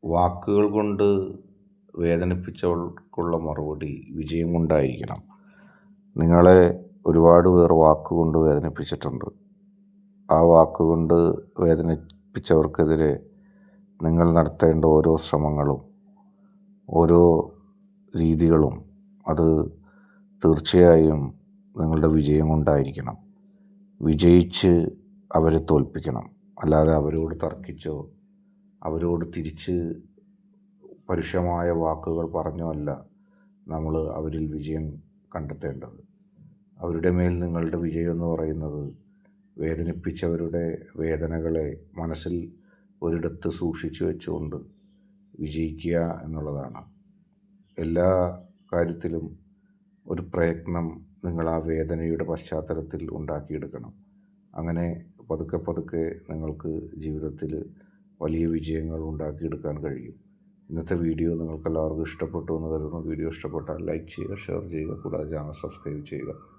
വാക്കുകൾ കൊണ്ട് വേദനിപ്പിച്ചവർക്കുള്ള മറുപടി വിജയം കൊണ്ടായിരിക്കണം. നിങ്ങളെ ഒരുപാട് പേർ വാക്കുകൊണ്ട് വേദനിപ്പിച്ചിട്ടുണ്ട്. ആ വാക്കുകൊണ്ട് വേദനിപ്പിച്ചവർക്കെതിരെ നിങ്ങൾ നടത്തേണ്ട ഓരോ ശ്രമങ്ങളും ഓരോ രീതികളും അത് തീർച്ചയായും നിങ്ങളുടെ വിജയം കൊണ്ടായിരിക്കണം. വിജയിച്ച് അവരെ തോൽപ്പിക്കണം. അല്ലാതെ അവരോട് തർക്കിച്ചോ അവരോട് തിരിച്ച് പരുഷമായ വാക്കുകൾ പറഞ്ഞോ അല്ല നമ്മൾ അവരിൽ വിജയം കണ്ടെത്തേണ്ടത്. അവരുടെ മേൽ നിങ്ങളുടെ വിജയം എന്ന് പറയുന്നത് വേദനിപ്പിച്ചവരുടെ വേദനകളെ മനസ്സിൽ ഒരിടത്ത് സൂക്ഷിച്ചു വെച്ചുകൊണ്ട് വിജയിക്കുക എന്നുള്ളതാണ്. എല്ലാ കാര്യത്തിലും ഒരു പ്രയത്നം നിങ്ങൾ ആ വേദനയുടെ പശ്ചാത്തലത്തിൽ ഉണ്ടാക്കിയെടുക്കണം. അങ്ങനെ പതുക്കെ പതുക്കെ നിങ്ങൾക്ക് ജീവിതത്തിൽ വലിയ വിജയങ്ങൾ ഉണ്ടാക്കിയെടുക്കാൻ കഴിയും. ഇന്നത്തെ വീഡിയോ നിങ്ങൾക്ക് എല്ലാവർക്കും ഇഷ്ടപ്പെട്ടു എന്ന് കരുതുന്നു. വീഡിയോ ഇഷ്ടപ്പെട്ടാൽ ലൈക്ക് ചെയ്യുക, ഷെയർ ചെയ്യുക, കൂടാതെ ചാനൽ സബ്സ്ക്രൈബ് ചെയ്യുക.